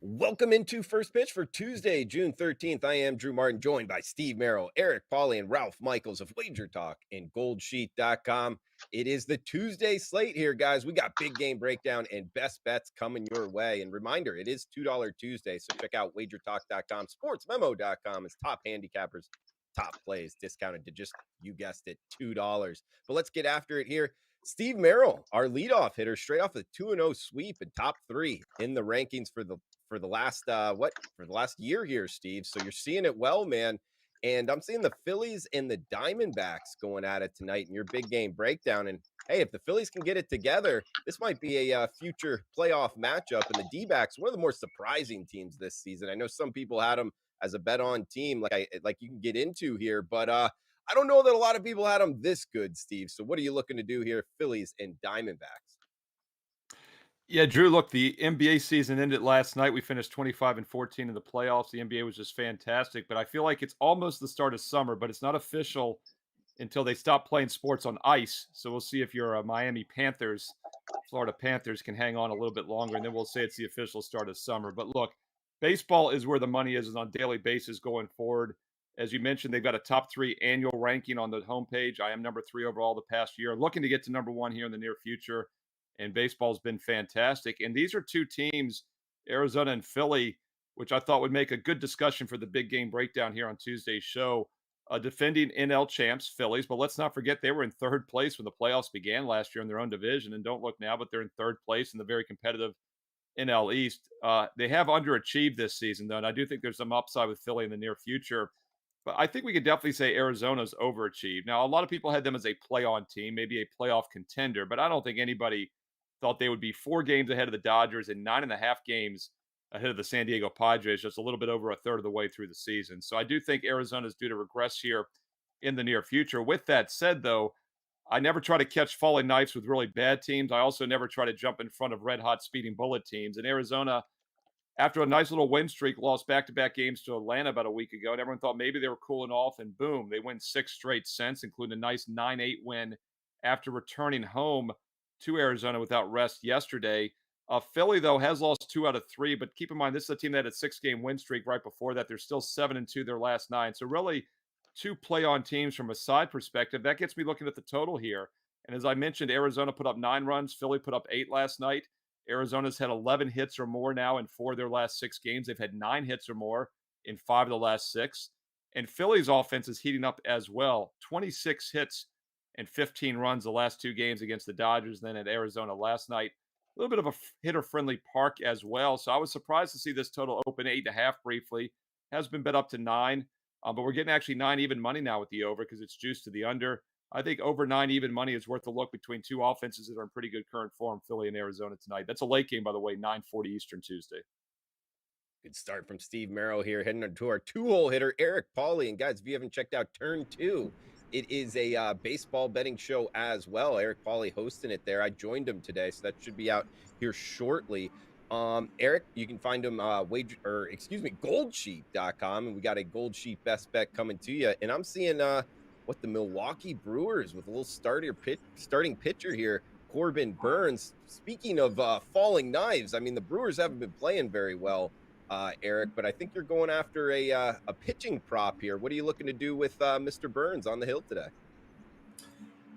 Welcome into First Pitch for Tuesday, June 13th. I am Drew Martin, joined by Steve Merrill, Eric Pauly, and Ralph Michaels of WagerTalk and GoldSheet.com. It is the Tuesday slate here, guys. We got big game breakdown and best bets coming your way. And reminder, it is $2 Tuesday, so check out WagerTalk.com, SportsMemo.com as top handicappers, top plays discounted to just, you guessed it, $2. But let's get after it here. Steve Merrill, our leadoff hitter, straight off a 2-0 sweep and top three in the rankings for the last year here, Steve. So you're seeing it well, man. And I'm seeing the Phillies and the Diamondbacks going at it tonight in your big game breakdown. And hey, if the Phillies can get it together, this might be a future playoff matchup. And the D-backs, one of the more surprising teams this season. I know some people had them as a bet on team, like you can get into here, but I don't know that a lot of people had them this good, Steve. So what are you looking to do here, Phillies and Diamondbacks? Yeah, Drew, look, the NBA season ended last night. We finished 25-14 in the playoffs. The NBA was just fantastic, but I feel like it's almost the start of summer, but it's not official until they stop playing sports on ice. So we'll see if your Miami Panthers, Florida Panthers can hang on a little bit longer, and then we'll say it's the official start of summer. But look, baseball is where the money is on a daily basis going forward. As you mentioned, they've got a top 3 annual ranking on the homepage. I am number 3 overall the past year, looking to get to number 1 here in the near future. And baseball's been fantastic. And these are two teams, Arizona and Philly, which I thought would make a good discussion for the big game breakdown here on Tuesday's show. Defending NL champs, Phillies, but let's not forget they were in third place when the playoffs began last year in their own division. And don't look now, but they're in third place in the very competitive NL East. They have underachieved this season, though, and I do think there's some upside with Philly in the near future. But I think we could definitely say Arizona's overachieved. Now, a lot of people had them as a play-on team, maybe a playoff contender, but I don't think anybody thought they would be 4 games ahead of the Dodgers and 9.5 games ahead of the San Diego Padres, just a little bit over a third of the way through the season. So I do think Arizona's due to regress here in the near future. With that said, though, I never try to catch falling knives with really bad teams. I also never try to jump in front of red-hot speeding bullet teams. And Arizona, after a nice little win streak, lost back-to-back games to Atlanta about a week ago, and everyone thought maybe they were cooling off, and boom, they win 6 straight since, including a nice 9-8 win after returning home to Arizona without rest yesterday. Philly, though, has lost 2 out of 3, but keep in mind, this is a team that had a 6-game win streak right before that. They're still 7-2 their last 9. So really 2 play-on teams from a side perspective. That gets me looking at the total here. And as I mentioned, Arizona put up 9 runs. Philly put up 8 last night. Arizona's had 11 hits or more now in 4 of their last 6 games. They've had 9 hits or more in 5 of the last 6. And Philly's offense is heating up as well. 26 hits and 15 runs the last 2 games against the Dodgers, then at Arizona last night. A little bit of a hitter-friendly park as well. So I was surprised to see this total open 8.5 briefly. Has been bet up to 9, but we're getting actually 9 even money now with the over because it's juiced to the under. I think over 9 even money is worth a look between 2 offenses that are in pretty good current form, Philly and Arizona tonight. That's a late game, by the way, 9:40 Eastern Tuesday. Good start from Steve Merrill here, heading to our 2-hole hitter, Eric Pauly. And guys, if you haven't checked out Turn 2, it is a baseball betting show as well. Eric Pauly hosting it there. I joined him today, so that should be out here shortly. Eric, you can find him goldsheet.com, and we got a Gold Sheet best bet coming to you. And I'm seeing the Milwaukee Brewers with a little starting pitcher here, Corbin Burns. Speaking of falling knives, I mean, the Brewers haven't been playing very well, Eric, but I think you're going after a pitching prop here. What are you looking to do with Mr. Burns on the hill today?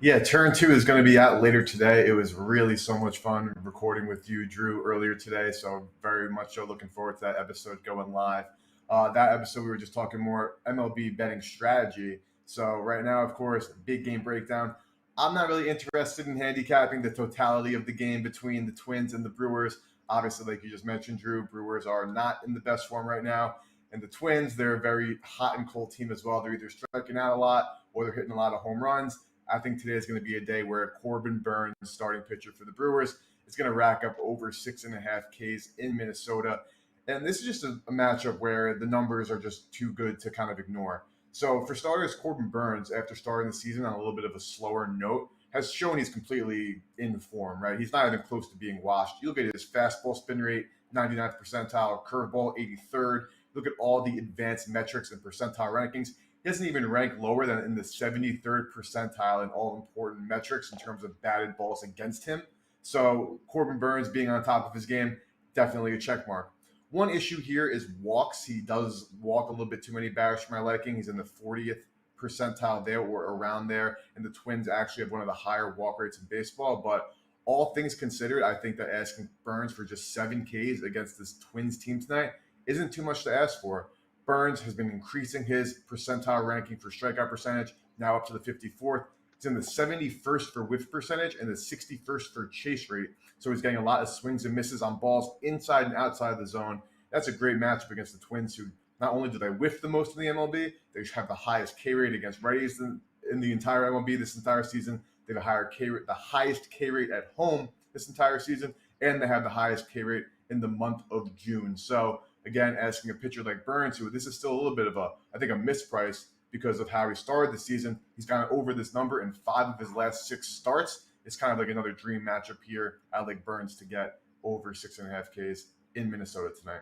Yeah, Turn 2 is going to be out later today. It was really so much fun recording with you, Drew, earlier today. So very much so looking forward to that episode going live. That episode, we were just talking more MLB betting strategy. So right now, of course, big game breakdown. I'm not really interested in handicapping the totality of the game between the Twins and the Brewers. Obviously, like you just mentioned, Drew, Brewers are not in the best form right now. And the Twins, they're a very hot and cold team as well. They're either striking out a lot or they're hitting a lot of home runs. I think today is going to be a day where Corbin Burns, starting pitcher for the Brewers, is going to rack up over 6.5 Ks in Minnesota. And this is just a matchup where the numbers are just too good to kind of ignore. So for starters, Corbin Burns, after starting the season on a little bit of a slower note, has shown he's completely in form, right? He's not even close to being washed. You look at his fastball spin rate, 99th percentile, curveball, 83rd. Look at all the advanced metrics and percentile rankings. He doesn't even rank lower than in the 73rd percentile in all important metrics in terms of batted balls against him. So Corbin Burns being on top of his game, definitely a check mark. One issue here is walks. He does walk a little bit too many batters for my liking. He's in the 40th percentile there or around there. And the Twins actually have one of the higher walk rates in baseball. But all things considered, I think that asking Burns for just 7 Ks against this Twins team tonight isn't too much to ask for. Burns has been increasing his percentile ranking for strikeout percentage, now up to the 54th. He's in the 71st for whiff percentage and the 61st for chase rate. So he's getting a lot of swings and misses on balls inside and outside of the zone. That's a great matchup against the Twins, who not only do they whiff the most in the MLB, they have the highest K rate against righties in the entire MLB this entire season. They have the highest K rate at home this entire season, and they have the highest K rate in the month of June. So again, asking a pitcher like Burns, who this is still a little bit of a misprice because of how he started the season. He's gone over this number in 5 of his last 6 starts. It's kind of like another dream matchup here. I like Burns to get over 6.5 Ks in Minnesota tonight.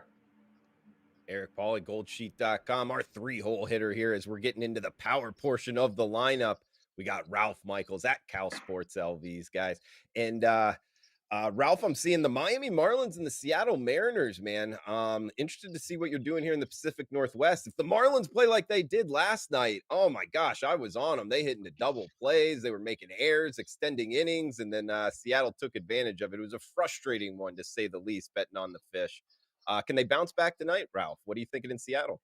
Eric Paul at goldsheet.com, our 3-hole hitter here as we're getting into the power portion of the lineup. We got Ralph Michaels at Cal Sports LVs, guys. And Ralph, I'm seeing the Miami Marlins and the Seattle Mariners, man. Interested to see what you're doing here in the Pacific Northwest. If the Marlins play like they did last night, oh my gosh, I was on them. They hit into double plays. They were making errors, extending innings, and then Seattle took advantage of it. It was a frustrating one, to say the least, betting on the fish. Can they bounce back tonight, Ralph? What are you thinking in Seattle?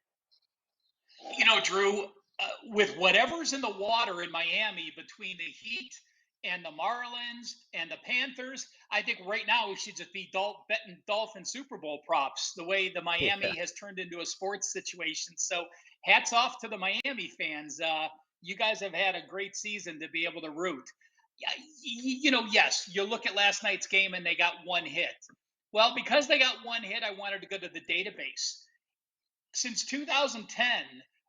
Drew, with whatever's in the water in Miami between the Heat and the Marlins and the Panthers, I think right now we should just be betting Dolphin Super Bowl props, the way the Miami has turned into a sports situation. So hats off to the Miami fans. You guys have had a great season to be able to root. Yes, you look at last night's game and they got 1 hit. Well, because they got 1 hit, I wanted to go to the database. Since 2010,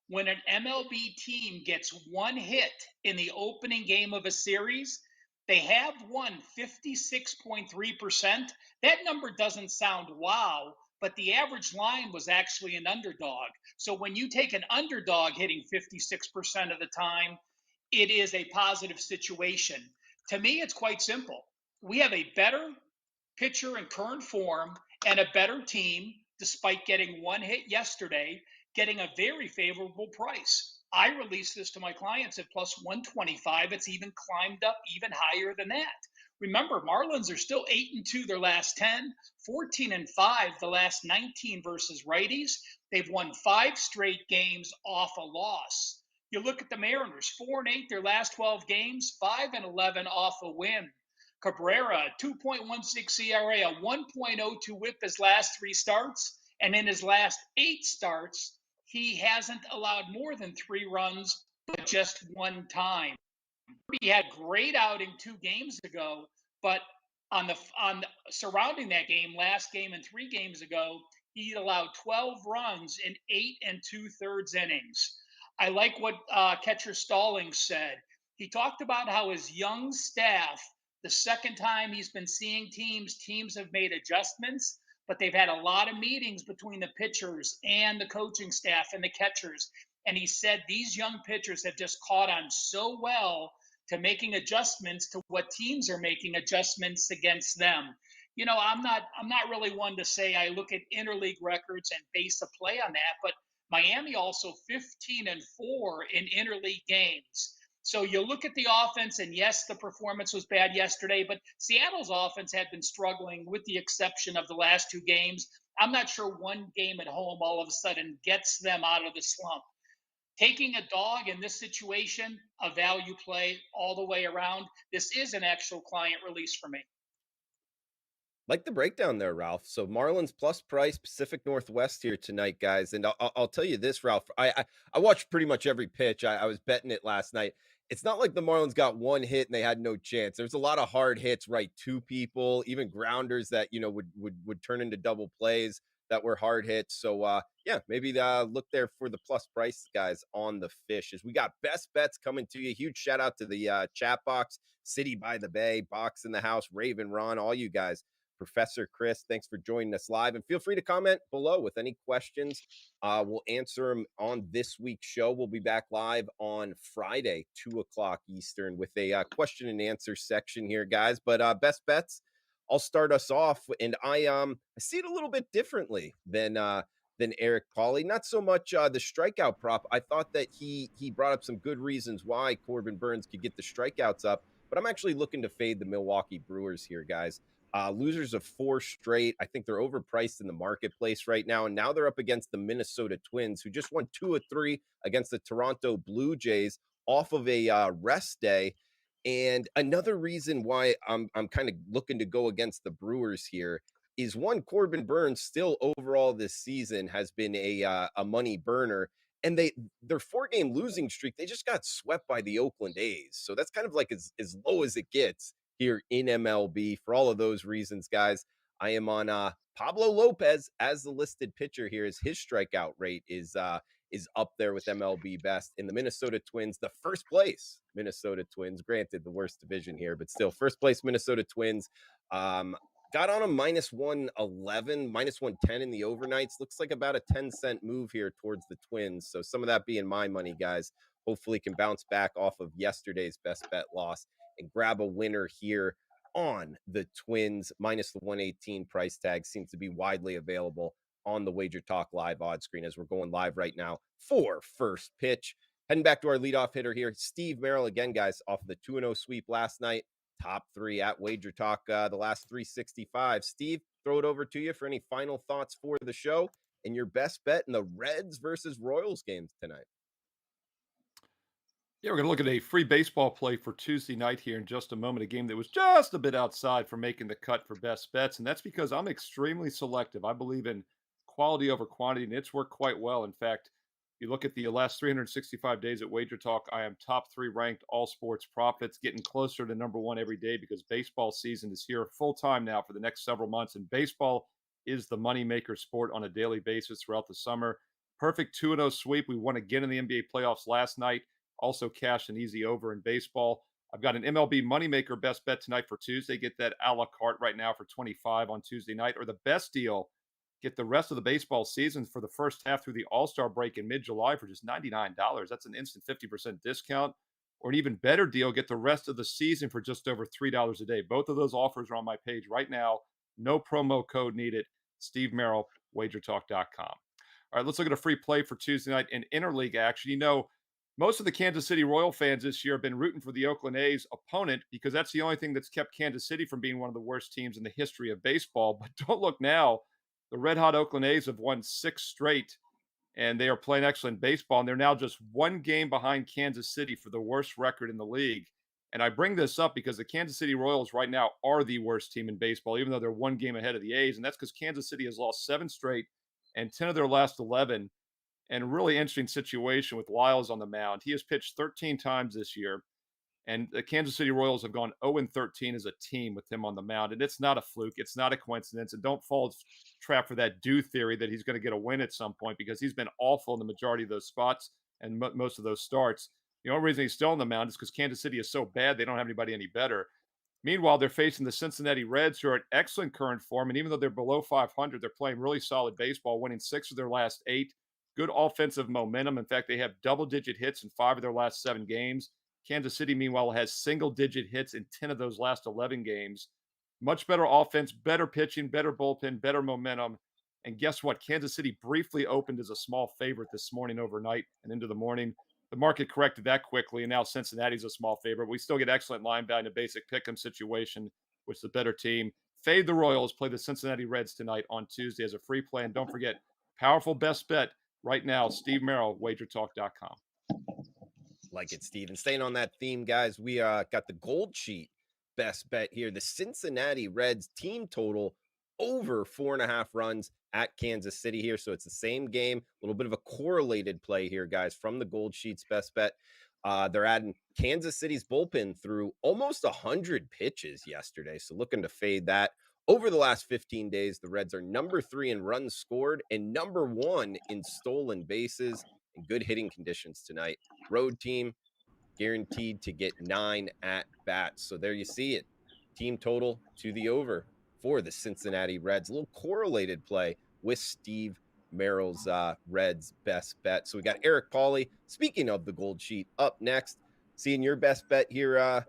when an MLB team gets 1 hit in the opening game of a series, they have won 56.3%. That number doesn't sound wow, but the average line was actually an underdog. So when you take an underdog hitting 56% of the time, it is a positive situation. To me, it's quite simple. We have a better pitcher in current form and a better team, despite getting 1 hit yesterday, getting a very favorable price. I released this to my clients at plus 125. It's even climbed up even higher than that. Remember, Marlins are still 8-2 their last 10, 14-5 the last 19 versus righties. They've won 5 straight games off a loss. You look at the Mariners, 4-8 their last 12 games, 5-11 off a win. Cabrera, 2.16 ERA, a 1.02 whip his last 3 starts. And in his last 8 starts, he hasn't allowed more than 3 runs, but just 1 time. He had great outing 2 games ago, but on the surrounding that game, last game and 3 games ago, he allowed 12 runs in 8 2/3 innings. I like what catcher Stallings said. He talked about how his young staff, the second time he's been seeing teams have made adjustments, but they've had a lot of meetings between the pitchers and the coaching staff and the catchers. And he said these young pitchers have just caught on so well to making adjustments to what teams are making adjustments against them. I'm not really one to say I look at interleague records and base a play on that, but Miami also 15-4 in interleague games. So you look at the offense, and yes, the performance was bad yesterday, but Seattle's offense had been struggling with the exception of the last 2 games. I'm not sure 1 game at home all of a sudden gets them out of the slump. Taking a dog in this situation, a value play all the way around. This is an actual client release for me. Like the breakdown there, Ralph. So Marlins plus price, Pacific Northwest here tonight, guys. And I'll tell you this, Ralph. I watched pretty much every pitch. I was betting it last night. It's not like the Marlins got 1 hit and they had no chance. There's a lot of hard hits right to people, even grounders that would turn into double plays that were hard hits. So maybe look there for the plus price, guys, on the fish. As we got best bets coming to you. Huge shout out to the chat box, City by the Bay, Box in the House, Raven Ron, all you guys. Professor Chris, thanks for joining us live, and feel free to comment below with any questions. We'll answer them on this week's show. We'll be back live on Friday, 2 o'clock Eastern, with a question and answer section here, guys. But best bets I'll start us off, and I see it a little bit differently than Eric Pauly. Not so much the strikeout prop. I thought that he brought up some good reasons why Corbin Burnes could get the strikeouts up, but I'm actually looking to fade the Milwaukee Brewers here, guys. Losers of 4 straight. I think they're overpriced in the marketplace right now. And now they're up against the Minnesota Twins, who just won 2 of 3 against the Toronto Blue Jays off of a rest day. And another reason why I'm kind of looking to go against the Brewers here is one, Corbin Burnes still overall this season has been a money burner. And their 4-game losing streak, they just got swept by the Oakland A's. So that's kind of like as low as it gets here in MLB. For all of those reasons, guys, I am on Pablo Lopez as the listed pitcher here, as his strikeout rate is up there with MLB best. In the Minnesota Twins, the first place Minnesota Twins, granted the worst division here, but still first place Minnesota Twins. Got on a -111, -110 in the overnights. Looks like about a 10-cent move here towards the Twins. So some of that being my money, guys. Hopefully can bounce back off of yesterday's best bet loss and grab a winner here on the Twins. Minus the 118 price tag seems to be widely available on the WagerTalk live odds screen as we're going live right now for first pitch. Heading back to our leadoff hitter here, Steve Merrill again, guys, off of the 2-0 sweep last night. Top 3 at WagerTalk the last 365. Steve, throw it over to you for any final thoughts for the show and your best bet in the Reds versus Royals games tonight. Yeah, we're going to look at a free baseball play for Tuesday night here in just a moment. A game that was just a bit outside for making the cut for best bets. And that's because I'm extremely selective. I believe in quality over quantity, and it's worked quite well. In fact, you look at the last 365 days at WagerTalk, I am top 3 ranked all sports profits, getting closer to number 1 every day because baseball season is here full time now for the next several months. And baseball is the moneymaker sport on a daily basis throughout the summer. Perfect 2-0 sweep. We won again in the NBA playoffs last night. Also cashed an easy over in baseball. I've got an MLB moneymaker best bet tonight for Tuesday. Get that a la carte right now for 25 on Tuesday night, or the best deal, get the rest of the baseball season for the first half through the All-Star break in mid-July for just $99. That's an instant 50% discount. Or an even better deal, get the rest of the season for just over $3 a day. Both of those offers are on my page right now. No promo code needed. Steve Merrill, WagerTalk.com. All right, let's look at a free play for Tuesday night in interleague action. You know, most of the Kansas City Royal fans this year have been rooting for the Oakland A's opponent because that's the only thing that's kept Kansas City from being one of the worst teams in the history of baseball. But don't look now. The red-hot Oakland A's have won 6 straight, and they are playing excellent baseball, and they're now just 1 game behind Kansas City for the worst record in the league. And I bring this up because the Kansas City Royals right now are the worst team in baseball, even though they're 1 game ahead of the A's, and that's because Kansas City has lost 7 straight and 10 of their last 11. And a really interesting situation with Lyles on the mound. He has pitched 13 times this year, and the Kansas City Royals have gone 0-13 as a team with him on the mound. And it's not a fluke. It's not a coincidence. And don't fall trap for that do theory that he's going to get a win at some point because he's been awful in the majority of those spots and most of those starts. The only reason he's still on the mound is because Kansas City is so bad they don't have anybody any better. Meanwhile, they're facing the Cincinnati Reds, who are at excellent current form. And even though they're below 500, they're playing really solid baseball, winning 6 of their last 8. Good offensive momentum. In fact, they have double-digit hits in 5 of their last 7 games. Kansas City, meanwhile, has single-digit hits in 10 of those last 11 games. Much better offense, better pitching, better bullpen, better momentum. And guess what? Kansas City briefly opened as a small favorite this morning overnight and into the morning. The market corrected that quickly, and now Cincinnati's a small favorite. We still get excellent line value in a basic pick'em situation, which is the better team. Fade the Royals, play the Cincinnati Reds tonight on Tuesday as a free play. And don't forget, powerful best bet right now, Steve Merrill, WagerTalk.com. Like it, Steve. And staying on that theme, guys, we got the gold sheet best bet here. The Cincinnati Reds team total over 4.5 runs at Kansas City here. So it's the same game, a little bit of a correlated play here, guys, from the gold sheets best bet. They're adding Kansas City's bullpen through almost 100 pitches yesterday. So looking to fade that. Over the last 15 days, the Reds are number 3 in runs scored and number 1 in stolen bases, and good hitting conditions tonight. Road team guaranteed to get 9 at bats. So there you see it. Team total to the over for the Cincinnati Reds. A little correlated play with Steve Merrill's Reds best bet. So we got Eric Pauly, speaking of the gold sheet, up next. Seeing your best bet here,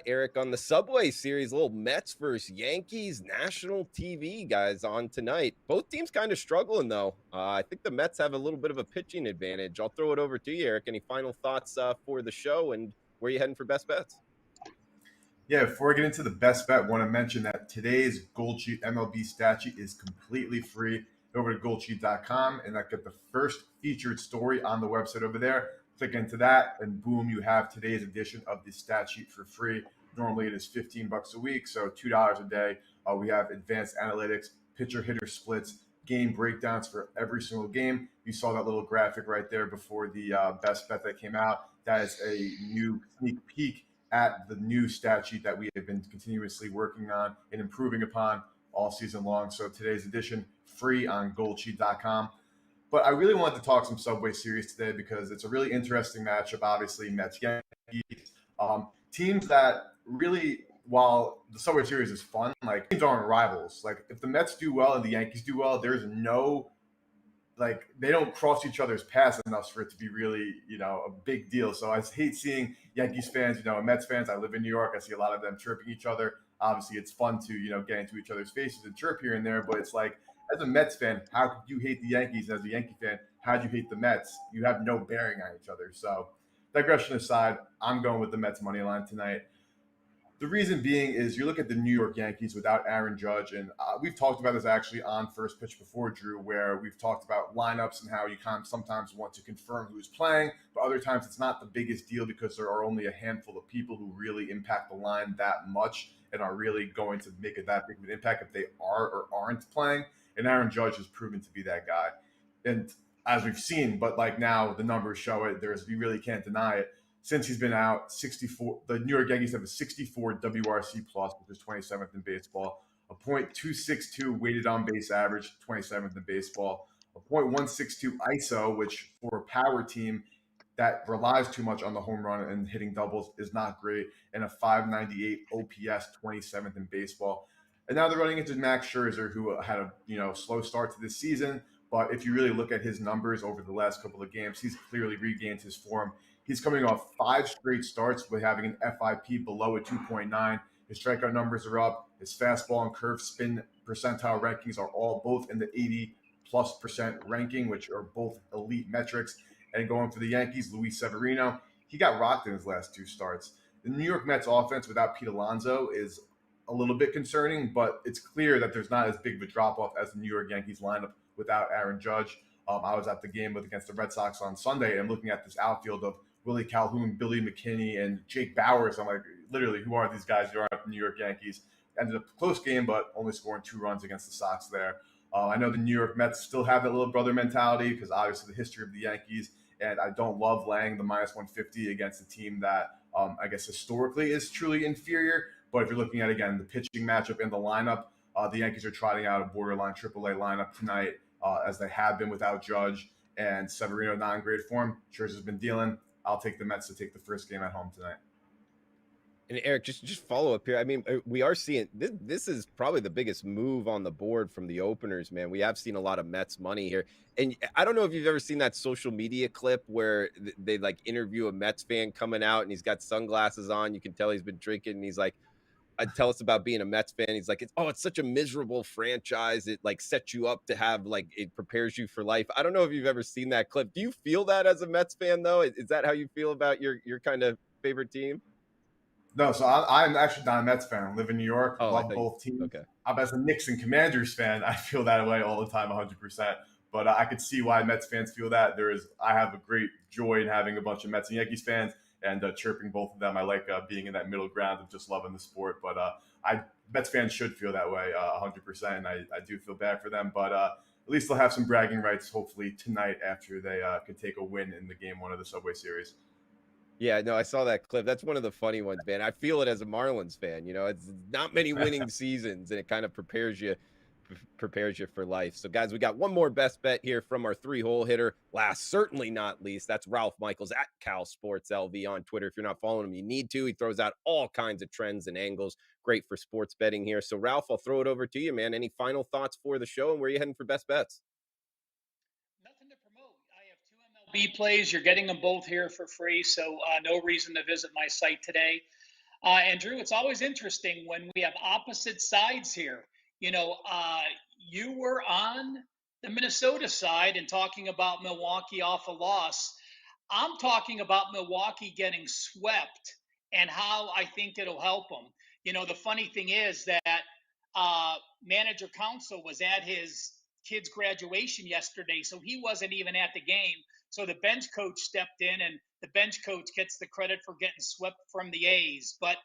Eric, on the Subway Series, little Mets versus Yankees national TV guys on tonight. Both teams kind of struggling though. I think the Mets have a little bit of a pitching advantage. I'll throw it over to you, Eric. Any final thoughts for the show and where you heading for best bets? Yeah, before I get into the best bet, I want to mention that today's Gold Sheet MLB stat sheet is completely free. Go over to goldsheet.com and get the first featured story on the website over there. Click into that, and boom, you have today's edition of the stat sheet for free. Normally it is $15 a week, so $2 a day. We have advanced analytics, pitcher hitter splits, game breakdowns for every single game. You saw that little graphic right there before the best bet that came out. That is a new sneak peek at the new stat sheet that we have been continuously working on and improving upon all season long. So today's edition free on goldsheet.com. But I really wanted to talk some Subway Series today because it's a really interesting matchup. Obviously, Mets Yankees, teams that really, while the Subway Series is fun, like teams aren't rivals. Like if the Mets do well and the Yankees do well, there's no they don't cross each other's paths enough for it to be really, a big deal. So I hate seeing Yankees fans, and Mets fans. I live in New York. I see a lot of them chirping each other. Obviously, it's fun to, get into each other's faces and chirp here and there. But it's like, as a Mets fan, how could you hate the Yankees? And as a Yankee fan, how do you hate the Mets? You have no bearing on each other. So digression aside, I'm going with the Mets money line tonight. The reason being is you look at the New York Yankees without Aaron Judge, and we've talked about this actually on First Pitch before, Drew, where we've talked about lineups and how you kind of sometimes want to confirm who's playing, but other times it's not the biggest deal because there are only a handful of people who really impact the line that much and are really going to make it that big of an impact if they are or aren't playing. And Aaron Judge has proven to be that guy. And as we've seen, but now the numbers show it, you really can't deny it. Since he's been out, 64. The New York Yankees have a 64 WRC plus, which is 27th in baseball. A .262 weighted on base average, 27th in baseball. A .162 ISO, which for a power team that relies too much on the home run and hitting doubles is not great. And a .598 OPS, 27th in baseball. And now they're running into Max Scherzer, who had a slow start to this season. But if you really look at his numbers over the last couple of games, he's clearly regained his form. He's coming off 5 straight starts with having an FIP below a 2.9. His strikeout numbers are up. His fastball and curve spin percentile rankings are all both in the 80+% ranking, which are both elite metrics. And going for the Yankees, Luis Severino, he got rocked in his last 2 starts. The New York Mets offense without Pete Alonso is a little bit concerning, but it's clear that there's not as big of a drop-off as the New York Yankees lineup without Aaron Judge. I was at the game against the Red Sox on Sunday, and I'm looking at this outfield of Willie Calhoun, Billy McKinney, and Jake Bowers. I'm like, literally, who are these guys who aren't the New York Yankees? Ended up a close game, but only scoring 2 runs against the Sox there. I know the New York Mets still have that little brother mentality because obviously the history of the Yankees, and I don't love laying the -150 against a team that I guess historically is truly inferior. But if you're looking at, again, the pitching matchup and the lineup, the Yankees are trotting out a borderline AAA lineup tonight as they have been without Judge and Severino not in great form. Scherzer's been dealing. I'll take the Mets to take the first game at home tonight. And Eric, just follow up here. I mean, we are seeing this. This is probably the biggest move on the board from the openers, man. We have seen a lot of Mets money here, and I don't know if you've ever seen that social media clip where they interview a Mets fan coming out, and he's got sunglasses on. You can tell he's been drinking, and he's like, tell us about being a Mets fan. He's like, it's such a miserable franchise. It sets you up to have it prepares you for life. I don't know if you've ever seen that clip. Do you feel that as a Mets fan though? Is that how you feel about your kind of favorite team? No, so I'm actually not a Mets fan. I live in New York, Oh, love both teams. Okay. As a Knicks and Commanders fan, I feel that way all the time, 100%. But I could see why Mets fans feel that. I have a great joy in having a bunch of Mets and Yankees fans and chirping both of them. I like being in that middle ground of just loving the sport. But Mets fans should feel that way 100%, and I do feel bad for them. But at least they'll have some bragging rights, hopefully, tonight after they could take a win in the Game 1 of the Subway Series. Yeah, no, I saw that clip. That's one of the funny ones, man. I feel it as a Marlins fan. It's not many winning seasons, and it kind of prepares you for life. So, guys, we got one more best bet here from our 3-hole hitter. Last, certainly not least, that's Ralph Michaels at Cal Sports LV on Twitter. If you're not following him, you need to. He throws out all kinds of trends and angles. Great for sports betting here. So, Ralph, I'll throw it over to you, man. Any final thoughts for the show, and where are you heading for best bets? Nothing to promote. I have 2 MLB plays. You're getting them both here for free, so no reason to visit my site today. And Drew, it's always interesting when we have opposite sides here. You were on the Minnesota side and talking about Milwaukee off a loss. I'm talking about Milwaukee getting swept and how I think it'll help them. The funny thing is that manager council was at his kid's graduation yesterday, so he wasn't even at the game. So the bench coach stepped in, and the bench coach gets the credit for getting swept from the A's. But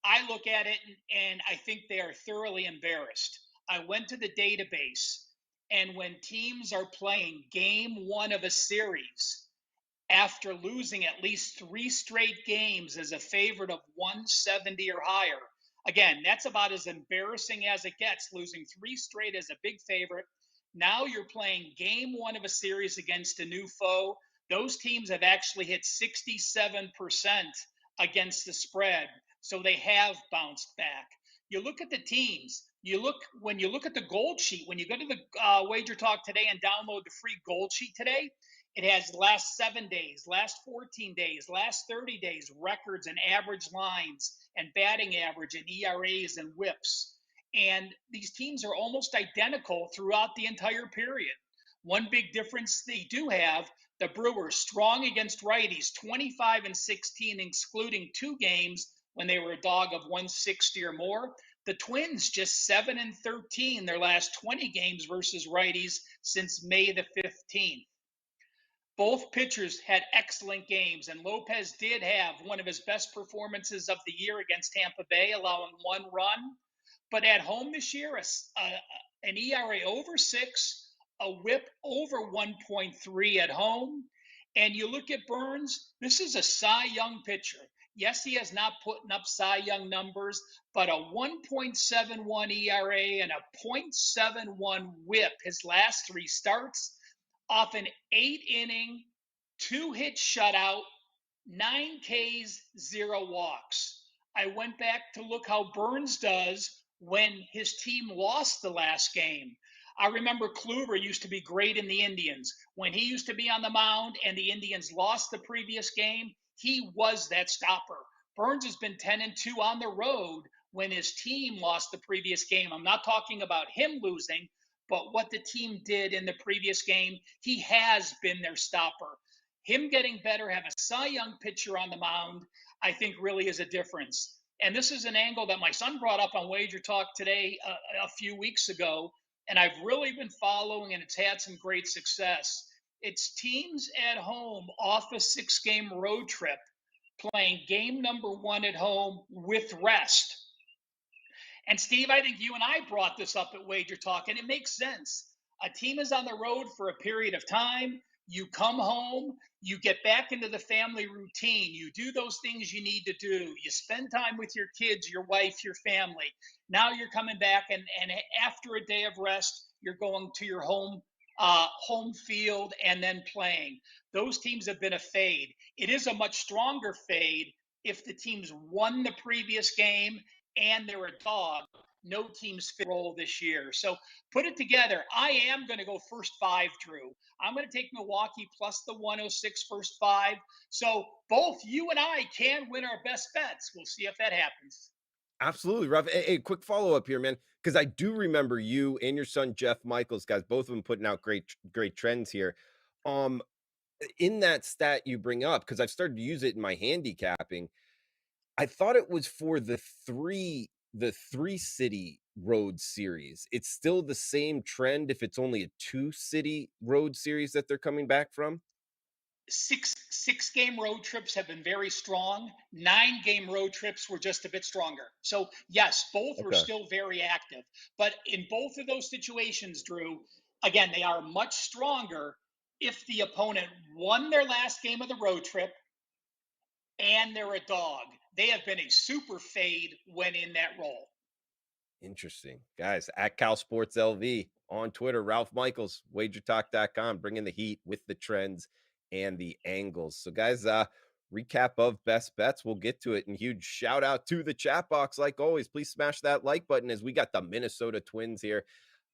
I look at it and I think they are thoroughly embarrassed. I went to the database, and when teams are playing game one of a series, after losing at least 3 straight games as a favorite of 170 or higher. Again, that's about as embarrassing as it gets, losing 3 straight as a big favorite. Now you're playing game one of a series against a new foe. Those teams have actually hit 67% against the spread, so they have bounced back. You look at the teams. When you look at the gold sheet, when you go to the WagerTalk today and download the free gold sheet today, it has last 7 days, last 14 days, last 30 days, records and average lines and batting average and ERAs and whips. And these teams are almost identical throughout the entire period. One big difference they do have, the Brewers strong against righties, 25-16, excluding 2 games when they were a dog of 160 or more. The Twins just 7-13 their last 20 games versus righties since May the 15th. Both pitchers had excellent games, and Lopez did have one of his best performances of the year against Tampa Bay, allowing 1 run. But at home this year, an ERA over 6, a whip over 1.3 at home. And you look at Burns, this is a Cy Young pitcher. Yes, he has not putting up Cy Young numbers, but a 1.71 ERA and a .71 whip his last 3 starts off an 8-inning, 2-hit shutout, 9 Ks, 0 walks. I went back to look how Burns does when his team lost the last game. I remember Kluber used to be great in the Indians. When he used to be on the mound and the Indians lost the previous game, he was that stopper. Burns has been 10-2 on the road when his team lost the previous game. I'm not talking about him losing, but what the team did in the previous game. He has been their stopper. Him getting better, have a Cy Young pitcher on the mound, I think really is a difference. And this is an angle that my son brought up on Wager Talk today a few weeks ago, and I've really been following, and it's had some great success. It's teams at home off a 6-game road trip playing game number 1 at home with rest. And Steve, I think you and I brought this up at Wager Talk, and it makes sense. A team is on the road for a period of time. You come home, you get back into the family routine. You do those things you need to do. You spend time with your kids, your wife, your family. Now you're coming back, and after a day of rest, you're going to your home field and then playing. Those teams have been a fade. It is a much stronger fade if the teams won the previous game and they're a dog. No teams fit role this year. So put it together. I am going to go first 5, Drew. I'm going to take Milwaukee plus the 106 first 5. So both you and I can win our best bets. We'll see if that happens. Absolutely, Ruff. Hey, quick follow-up here, man, because I do remember you and your son Jeff Michaels, guys, both of them putting out great trends here. In that stat you bring up, because I've started to use it in my handicapping, I thought it was for the 3 city road series. It's still the same trend if it's only a 2 city road series that they're coming back from? Six game road trips have been very strong. 9-game road trips were just a bit stronger. So yes, both were still very active. But in both of those situations, Drew, again, they are much stronger if the opponent won their last game of the road trip and they're a dog. They have been a super fade when in that role. Interesting. Guys, at Cal Sports LV on Twitter, Ralph Michaels, wagertalk.com, bringing the heat with the trends and the angles. So guys, recap of best bets. We'll get to it. And huge shout out to the chat box. Like always, please smash that like button as we got the Minnesota Twins here.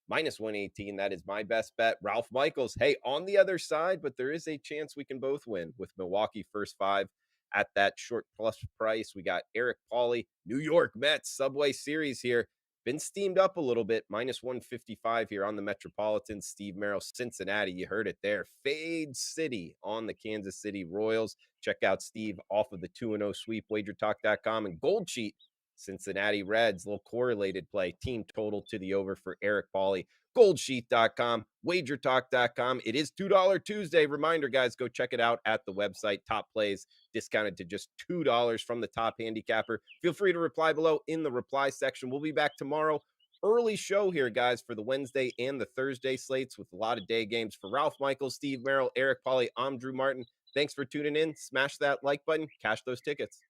Minus 118. That is my best bet. Ralph Michaels, hey, on the other side, but there is a chance we can both win with Milwaukee first 5 at that short plus price. We got Eric Pauly, New York Mets, Subway Series here. Been steamed up a little bit, minus 155 here on the Metropolitan. Steve Merrill, Cincinnati, you heard it there. Fade City on the Kansas City Royals. Check out Steve off of the 2-0 sweep, wagertalk.com, and Gold Sheet, Cincinnati Reds, little correlated play, team total to the over for Eric Pauly. Goldsheet.com, wagertalk.com. It is $2 Tuesday. Reminder, guys, go check it out at the website. Top plays discounted to just $2 from the top handicapper. Feel free to reply below in the reply section. We'll be back tomorrow. Early show here, guys, for the Wednesday and the Thursday slates with a lot of day games. For Ralph Michaels, Steve Merrill, Eric Pauly, I'm Drew Martin. Thanks for tuning in. Smash that like button. Cash those tickets.